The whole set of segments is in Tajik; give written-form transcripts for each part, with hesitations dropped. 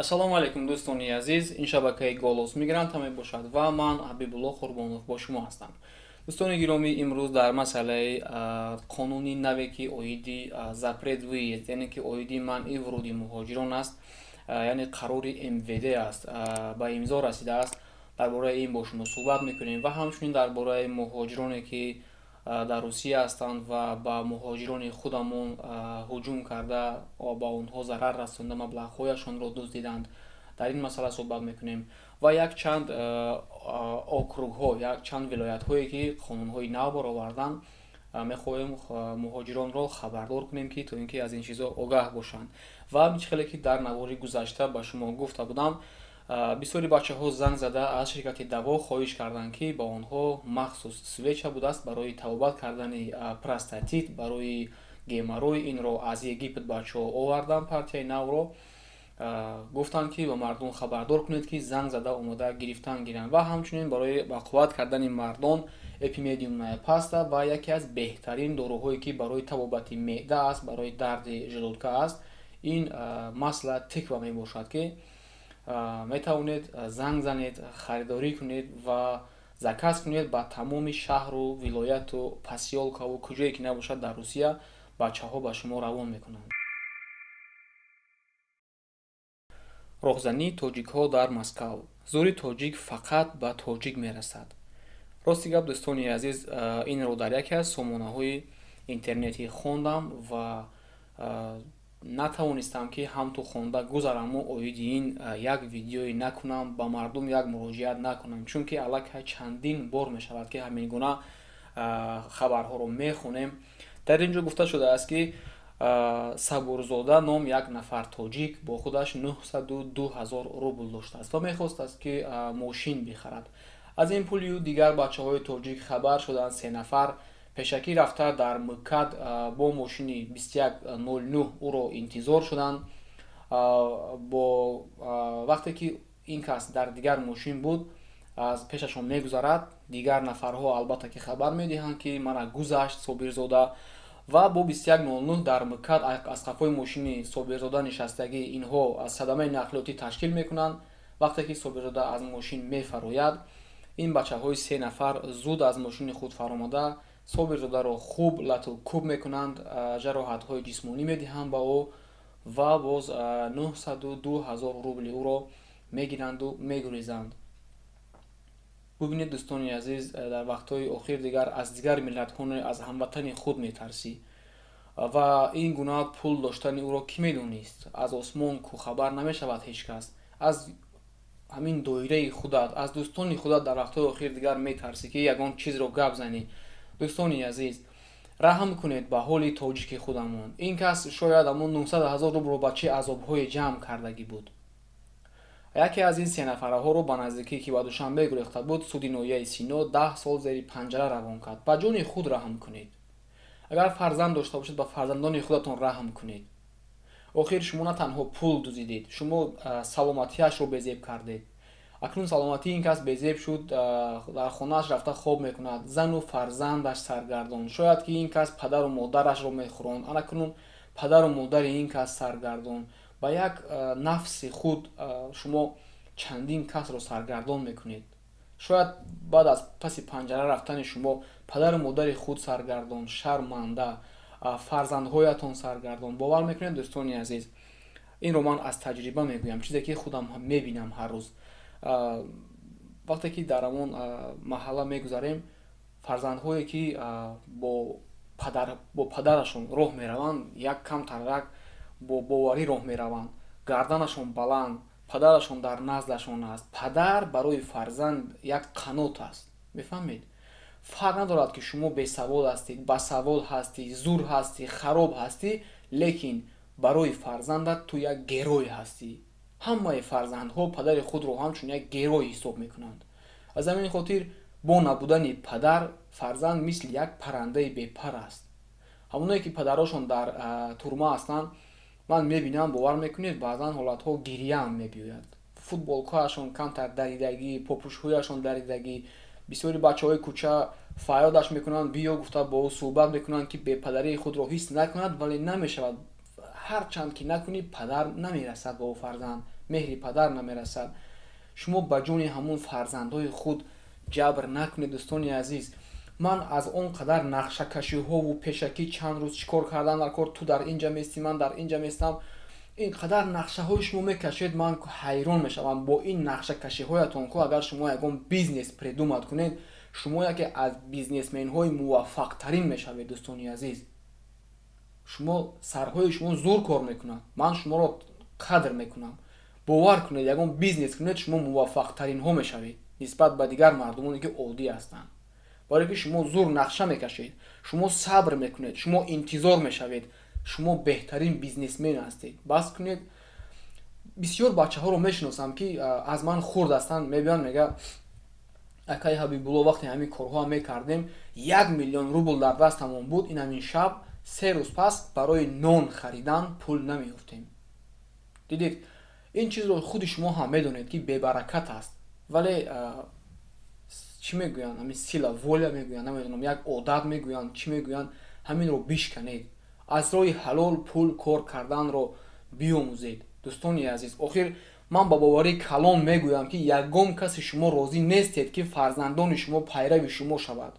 ассалому алайкум дӯстони азиз, ин шабакаи голос мигрант мебошад ва ман Ҳабибулло Қурбонов бо шумо ҳастам. дӯстони гиромӣ, имрӯз дар масъалаи қонуни наве ки оиди запрет выезд, яъне ки оиди манъи вуруди муҳоҷирон аст, яъне қарори МВД аст, ба имзо расидааст. Дар бораи ин бо шумо суҳбат мекунем ва ҳамчунин дар бораи муҳоҷироне ки дар Русия ҳастанд ва ба муҳоҷирони худамон ҳуҷум карда ба онҳо зарар расонда маблағҳояшонро дуздиданд. Дар ин масъала суҳбат мекунем ва якчанд округҳо, якчанд вилоятҳое ки қонунҳои нав бароварданд, мехоҳем муҳоҷиронро хабардор кунем ки то ин ки аз ин чизҳо огаҳ бошанд. Ва мичхеле ки дар навори гузашта ба шумо гуфта будам, бисёри бачаҳо занг зада аз ширкати даво хоҳиш карданд ки ба онҳо махсус свеча будааст барои табобат кардани простатит, барои геморрой. Инро аз Египет бачаҳо оварданд, партияи навро гуфтанд ки ба мардум хабардор кунед ки занг зада омода гирифтан гиранд. Ва ҳамчунин барои бақувват кардани мардон эпимедиум паста ва яке аз беҳтарин доруҳое ки барои табобати меъда аст, барои дарди желудка аст. Ин масъала тиква мебошад ки метавонед занг занед, харидорӣ кунед ва заказ кунед ба тамоми шаҳру вилояту посёлкаву куҷое ки набошад дар Русия, бачаҳо ба шумо равон мекунанд. роҳзании тоҷикҳо дар Москав. Зури тоҷик фақат ба тоҷик мерасад. Рости гап дӯстони азиз, инро дар яке аз сомонаҳои интернетӣ хондам ва натавонистам ки ҳамту хонда гузарам ва оиди ин як видеое накунам, ба мардум як муроҷиат накунам, чунки аллакай чандин бор мешавад ки ҳамин гуна хабарҳоро мехонем. Дар ин ҷо гуфта шудааст ки Сабурзода ном як нафар тоҷик бо худаш 902 000 рубл доштааст ва мехостааст ки мошин бихарад. Аз ин пулию дигар бачаҳои тоҷик хабар шуданд 3 нафар пешакӣ рафта дар МКАД бо мошини 2109 ӯро интизор шуданд. Вақте ки ин кас дар дигар мошин буд, аз пешашон мегузарад, дигар нафарҳо албатта ки хабар медиҳанд ки мана гузашт Собирзода ва бо 2109 дар МКАД аз қафои мошини Собирзода нишастагӣ инҳо аз садамаи нақлиётӣ ташкил мекунанд. Вақте ки Собирзода аз мошин мефарояд, ин бачаҳои 3 нафар зуд аз мошини худ фаромада Собирзодаро хуб лату кӯб мекунанд, ҷароҳатҳои ҷисмонӣ медиҳанд ба ӯ ва боз 902 000 рубли ӯро мегиранду мегурезанд. бубинед дӯстони азиз, дар вақтҳои охир дигар аз дигар миллатҳо, аз ҳамватани худ метарсӣ ва ин гуна пул доштани ӯро кӣ медонист? Аз осмон ку хабар намешавад ҳеҷ кас. Аз ҳамин доираи худат, аз дӯстони худат дар вақтҳои охир дигар метарсӣ ки ягон чизро гап занӣ. дӯстони азиз, раҳм кунед ба ҳоли тоҷики худамон. Ин кас шояд амон 900 000 рублро ба чӣ азобҳое ҷамъ кардагӣ буд. яке аз ин 3 нафараҳоро ба наздикӣ ки ба Душанбе гурехта буд, суди ноҳияи Сино 10 сол зери панҷара равон кард. Ба ҷони худ раҳм кунед. агар фарзанд дошта бошед, ба фарзандони худатон раҳм кунед. охир шумо на танҳо пул дузидед, шумо саломатиашро безеб кардед. акнун саломатии ин кас безеб шуд, дар хонааш рафта хоб мекунад, зану фарзандаш саргардон. шояд ки ин кас падару модарашро мехӯронд, анакунун падару модари ин кас саргардон. ба як нафси худ шумо чандин касро саргардон мекунед. шояд баъд аз паси панҷара рафтани шумо падару модари худ саргардон, шарманда, фарзандҳоятон саргардон. бовар мекунед дӯстони азиз, инро ман аз таҷриба мегӯям, чизе ки худам мебинам ҳар рӯз. вақте ки дар амон маҳалла мегузарем, фарзандҳое ки бо падарашон роҳ мераванд, як камтарак бо боварӣ роҳ мераванд, гарданашон баланд, падарашон дар наздашон аст. падар барои фарзанд як қанот аст. мефаҳмед? фарқ надорад ки шумо бесавод ҳастед, басавод ҳастӣ, зур ҳастӣ, хароб ҳастӣ, лекин барои фарзандат ту як герой ҳастӣ. ҳамаи фарзандҳо падари худро ҳамчун як герой ҳисоб мекунанд. аз ҳамин хотир бо набудани падар, фарзанд мисли як паррандаи бепар аст. ҳамонае ки падарошон дар турма ҳастанд, ман мебинам, бовар мекунед, баъзан ҳолатҳо гирияам мебиёяд. футболкаашон камтар даридагӣ, попӯшҳояшон даридагӣ. бисёри бачаҳои кӯча фарёдаш мекунанд, биё гуфта бо ӯ суҳбат мекунанд ки бепадарии худро ҳис накунад, вале намешавад. ҳарчанд ки накунӣ падар намерасад ба ӯ фарзанд, меҳри падар намерасад. шумо ба ҷони ҳамон фарзандҳои худ ҷабр накунед дӯстони азиз. ман аз он қадар нақшакашиҳову пешакӣ чанд рӯз чӣ кор кардан дар кор, ту дар инҷа мести, ман дар инҷа местам, ин қадар нақшаҳои шумо мекашед, ман ҳайрон мешавам. бо ин нақшакашиҳоятон ку агар шумо ягон бизнес придумат кунед, шумо яке аз бизнесменҳои муваффақтарин мешавед дӯстони азиз. шумо сарҳои шумо зур кор мекунад, ман шуморо қадр мекунам. бовар кунед, ягон бизнес кунед, шумо муваффақтаринҳо мешавед нисбат ба дигар мардумоне ки оддӣ ҳастанд. барое ки шумо зур нақша мекашед, шумо сабр мекунед, шумо интизор мешавед, шумо беҳтарин бизнесмен ҳастед. бас кунед. бисёр бачаҳоро мешиносам ки аз ман хурд ҳастанд, мебиёнд мега акаи ҳабибулло вақте ҳамин корҳоам мекардем 1 миллион рубл дар дастамон буд, ин ҳамин шаб 3 рӯз пас барои нон харидан пул намеёфтем. дидед, ин чизро худи шумо ҳам медонед ки бебаракат аст, вале чӣ мегӯянд, ҳамин сила воля мегӯянд, намедонам, як одат мегӯянд, чӣ мегӯянд, ҳаминро бишканед, аз роҳи ҳалол пул кор карданро биомӯзед дӯстони азиз. охир ман ба боварии калон мегӯям ки ягон каси шумо розӣ нестед ки фарзандони шумо пайрави шумо шавад.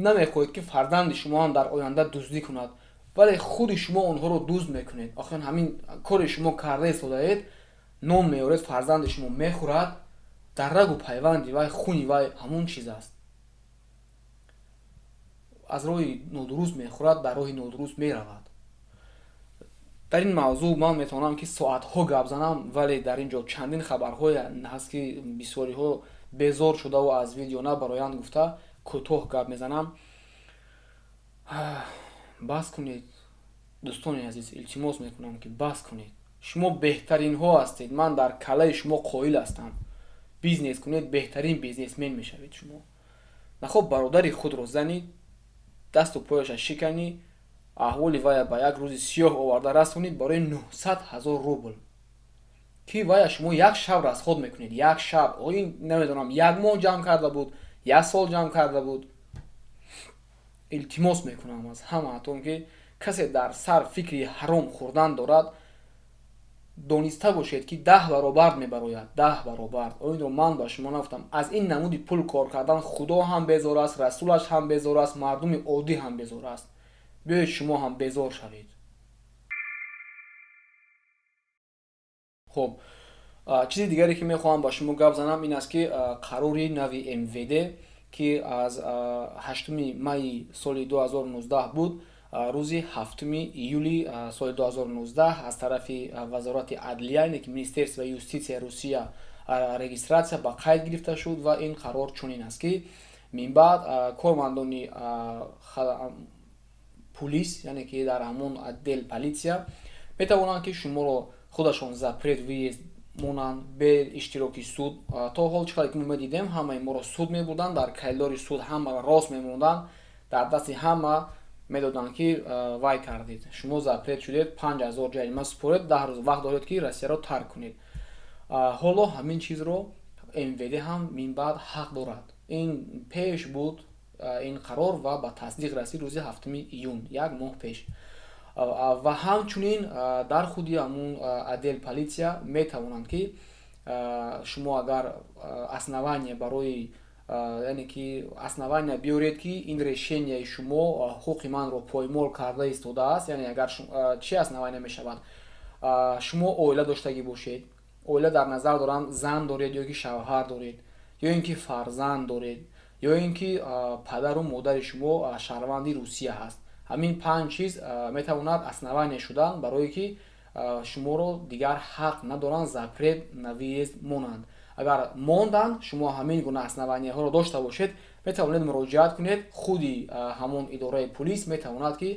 намехоҳед ки фарзанди шумо ҳам дар оянда дуздӣ кунад, вале худи шумо онҳоро дузд мекунед. охир ҳамин кори шумо карда истодаед, нон меоред, фарзанди шумо мехӯрад, дар рагу пайванди вай, хуни вай ҳамон чиз аст. аз роҳи нодуруст мехӯрад, дар роҳи нодуруст меравад. дар ин мавзӯъ ман метавонам ки соатҳо гап занам, вале дар ин ҷо чандин хабарҳое ҳаст ки бисёриҳо безор шудаву аз видео набароянд гуфта кӯтоҳ гап мезанам. бас кунед дӯстони азиз, илтимос мекунам ки бас кунед. шумо беҳтаринҳо ҳастед, ман дар калаи шумо қоил ҳастам. бизнес кунед, беҳтарин бизнесмен мешавед шумо. нахоб бародари худро занед, дасту пояша шиканӣ, аҳволи вая ба як рӯзи сиёҳ оварда расонид барои 900 000 рубл, ки вая шумо як шаб расход мекунед. як шаб, ин намедонам, як моҳ ҷамъ карда буд, як сол ҷамъ карда буд. илтимос мекунам аз ҳамаатон ки касе дар сар фикри ҳаром хӯрдан дорад, дониста бошед ки 10 баробар мебарояд, 10 баробар. инро ман ба шумо нафтам. аз ин намуди пул кор кардан худо ҳам безор аст, расулаш ҳам безор аст, мардуми оддӣ ҳам безор аст. биёед шумо ҳам безор шавед. хуб, чизи дигаре ки мехоҳам ба шумо гап занам ин аст ки қарори нави МВД ки аз 8 майи соли 2019 буд, рӯзи 7 июли соли 2019 аз тарафи вазорати адлия, яъне ки Министерствои юститсияи Русия регистратсия ба қайд гирифта шуд ва ин қарор чунин аст ки минбаъд кормандони пулис, яъне ки дар ҳамон отдел полисия метавонанд ки шуморо худашон запрет въезд монанд бе иштироки суд. то ҳол чӣ қадр ки мо медидем, ҳамаи моро суд мебурданд, дар калидори суд ҳама рост мемонданд, дар дасти ҳама медоданд ки вай кардед, шумо запрет шудед, 5000 ҷарима супоред, 10 рӯз вақт доред ки Россияро тарк кунед. ҳоло ҳамин чизро МВД ҳам минбаъд ҳақ дорад. ин пеш буд ин қарор ва ба тасдиқ расид рӯзи 7 июн, як моҳ пеш. ва ҳамчунин дар худи ҳамун отдел полисия метавонанд ки шумо агар основание барои, яъне ки основание биёред ки ин решенияи шумо ҳуқуқи манро поймол карда истодааст, яъне агар чӣ основание мешавад, шумо оила доштагӣ бошед, оила дар назар дорам зан доред ё ки шавҳар доред, ё ин ки фарзанд доред, ё ин ки падару модари шумо шаҳрванди Русия ҳаст. ҳамин 5 чиз метавонад основание шудан барое ки шуморо дигар ҳақ надоранд запрет на въезд монанд. агар монданд, шумо ҳамин гуна основаниеҳоро дошта бошед, метавонед муроҷиат кунед, худи ҳамон идораи полис метавонад ки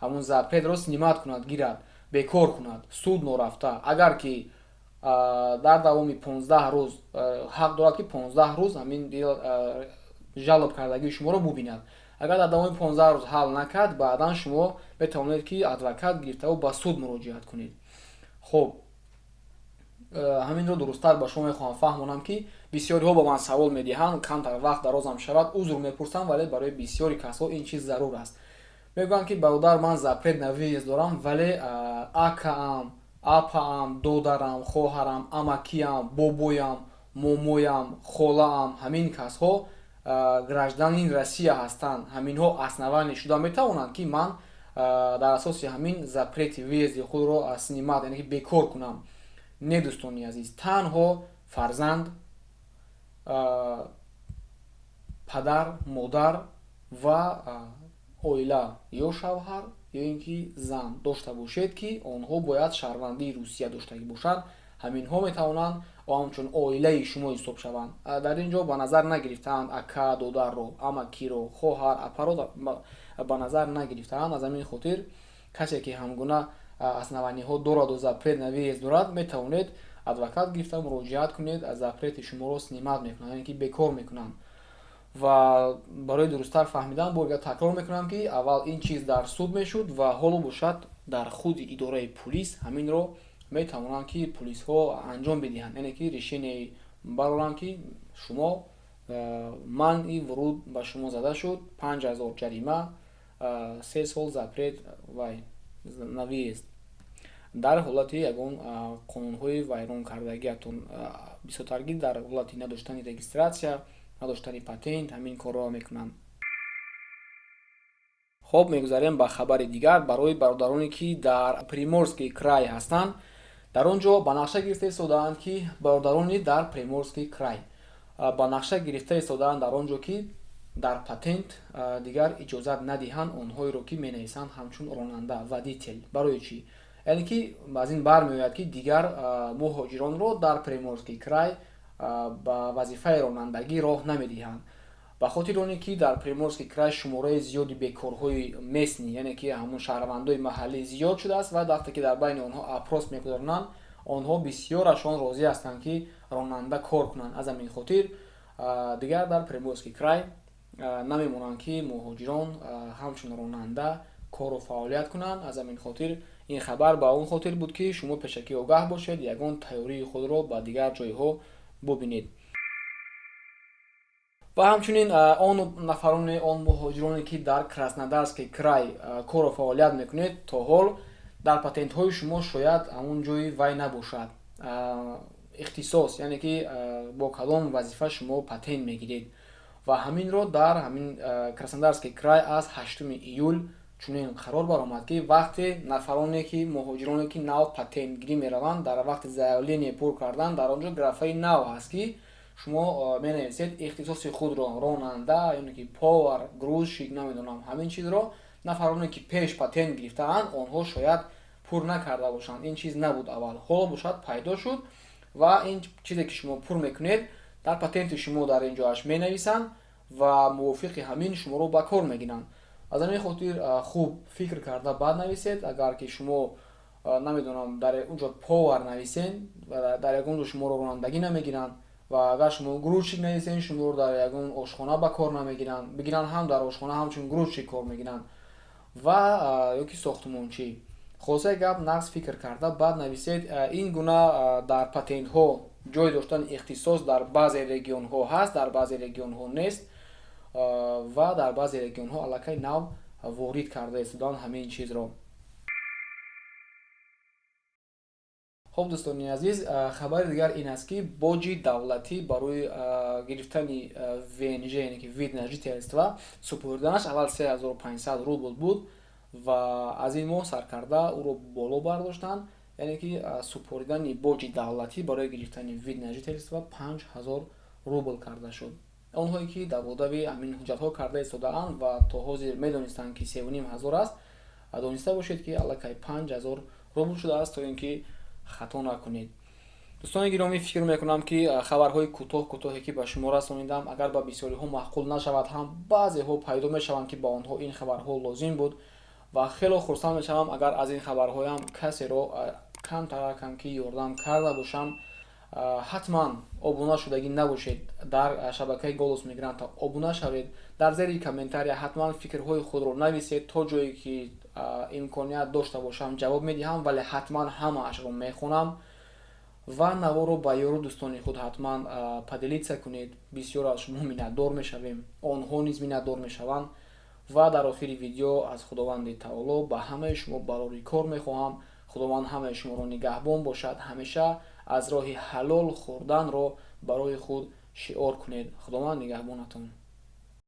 ҳамон запретро снимат кунад, гирад, бекор кунад, суд норафта. агар ки дар давоми 15 рӯз ҳақ дорад ки 15 рӯз ҳамин жалоб кардагии шуморо бубинад. агар дар давоми 15 рӯз ҳал накард, баъдан шумо метавонед ки адвокат гирифтаву ба суд муроҷиат кунед. хуб, ҳаминро дурусттар ба шумо мехоҳам фаҳмонам ки бисёриҳо ба ман савол медиҳанд, камтар вақт дарозам шавад узр мепурсам, вале барои бисёри касҳо ин чиз зарур аст. мегӯям ки бародар ман запрет навиез дорам, вале акаам, апаам, додарам, хоҳарам, амакиам, бобоям, момоям, холаам, ҳамин касҳо гражданини Россия ҳастанд. Ҳаминҳо основание шуда метавонанд ки ман дар асоси ҳамин запрети въезди худро снимад, яъне ки бекор кунам. Не дӯстони азиз, танҳо фарзанд, падар, модар ва оила ё шавҳар ё ин ки зан дошта бошед ки онҳо бояд шаҳрвандии Русия доштагӣ бошанд. ҳаминҳо метавонанд ҳамчун оилаи шумо ҳисоб шаванд. дар ин ҷо ба назар нагирифтаанд ака додарро, амакиро, хоҳар апаро ба назар нагирифтаанд. аз ҳамин хотир касе ки ҳамгуна основаниҳо дораду запрет навиез дорад, метавонед адвокат гирифта муроҷиат кунед, запрети шуморо снимат мекунанд, яъне ки бекор мекунанд. ва барои дурусттар фаҳмидан бор такрор мекунам ки аввал ин чиз дар суд мешуд ва ҳоло бошад дар худи идораи пулис ҳаминро метавонанд ки пулисҳо анҷом бидиҳанд, яъне ки решение бароранд ки шумо манъи вуруд ба шумо зада шуд, 5000 ҷарима, 3 сол запрет вай навиест. дар ҳолати ягон қонунҳои вайронкардагиатон бисёртарги дар ҳолати надоштани регистратсия, надоштани патент ҳамин корро мекунанд. хоб, мегузарем ба хабари дигар барои бародароне ки дар Приморский край ҳастанд. дар он ҷо ба нақша гирифта истодаанд ки бародарони дар Приморский край ба нақша гирифта истодаанд дар он ҷо ки дар патент дигар иҷозат надиҳанд онҳоеро ки менависанд ҳамчун ронанда водител. барои чӣ? яъне ки аз ин бармеояд ки дигар муҳоҷиронро дар Приморский край ба вазифаи ронандагӣ роҳ намедиҳанд. ба хотир оне ки дар Приморский край шумораи зиёди бекорҳои местни, яъне ки ҳамун шаҳрвандои маҳаллӣ зиёд шудааст ва вақте ки дар байни онҳо апрос мегузаронанд, онҳо бисёрашон розӣ ҳастанд ки ронанда кор кунанд. аз ҳамин хотир дигар дар Приморский край намемонанд ки муҳоҷирон ҳамчун ронанда кору фаъолият кунанд. аз ҳамин хотир ин хабар ба он хотир буд ки шумо пешакӣ огаҳ бошед, ягон тайёрии худро ба дигар ҷойҳо бубинед. ва ҳамчунин он нафароне он муҳоҷироне ки дар Краснодарский край кору фаъолият мекунед, то ҳол дар патентҳои шумо шояд ҳамун ҷои вай набошад ихтисос, яъне ки бо кадом вазифа шумо патент мегиред. ва ҳаминро дар ҳамин Краснодарский край аз 8 июл чунин қарор баромад ки вақте нафароне ки муҳоҷироне ки нав патентгирӣ мераванд, дар вақти заявление пур кардан дар он ҷо графаи нав ҳаст ки шумо менависед ихтисоси худро, ронанда яъне ки повар, грузчик, намедонам ҳамин чизро нафароне ки пеш патент гирифтаанд онҳо шояд пур накарда бошанд. ин чиз набуд аввал, ҳоло бошад пайдо шуд ва ин чизе ки шумо пур мекунед дар патенти шумо дар ин ҷоаш менависанд ва мувофиқи ҳамин шуморо ба кор мегиранд. аз ҳамин хотир хуб фикр карда баъд нависед. агар ки шумо намедонам дар унҷо повар нависен, дар ягон ҷо шуморо ронандагӣ намегиранд ва агар шумо грузчик нависен, шуморо дар ягон ошхона ба кор намегиранд, бигиранд ҳам дар ошхона ҳамчун грузчик кор мегиранд ва ё ки сохтмончӣ. хулосаи гап, нағз фикр карда баъд нависед. ин гуна дар патентҳо ҷой доштани ихтисос дар баъзе регионҳо ҳаст, дар баъзе регионҳо нест ва дар баъзе регионҳо аллакай нав ворид карда истодаанд ҳамин чизро. хоб дӯстони азиз, хабари дигар ин аст ки боҷи давлатӣ барои гирифтани ВНЖ, яъне ки вид на жительство, супурданаш аввал 3500 рубл буд ва аз ин моҳ саркарда ӯро боло бардоштанд, яъне ки супоридани боҷи давлатӣ барои гирифтани вид на жительство 5000 рубл карда шуд. онҳое ки даводави ҳамин ҳуҷҷатҳо карда истодаанд ва то ҳозир медонистанд ки 3500 аст, дониста бошед ки аллакай 5000 рубл шудааст, то ин ки хато накунед. дӯстони гиромӣ, фикр мекунам ки хабарҳои кӯтоҳе ки ба шумо расонидам, агар ба бисёриҳо маъқул нашавад ҳам баъзеҳо пайдо мешаванд ки ба онҳо ин хабарҳо лозим буд ва хело хурсанд мешавам агар аз ин хабарҳоям касеро камтаракам ки ёрдам карда бошам. ҳатман обуна шудагӣ набошед дар шабакаи Голос Мигранта, обуна шавед, дар зери комментария ҳатман фикрҳои худро нависед. то ҷое ки имконият дошта бошам ҷавоб медиҳам, вале ҳатман ҳамаашро мехонам ва наворо ба ёру дӯстони худ ҳатман падилитса кунед. бисёр аз шумо миннатдор мешавем, онҳо низ миннатдор мешаванд ва дар охири видео аз худованди таоло ба ҳамаи шумо барори кор мехоҳам. худованд ҳамаи шуморо нигаҳбон бошад. ҳамеша аз роҳи ҳалол хӯрданро барои худ шиор кунед. худованд нигаҳбонатон.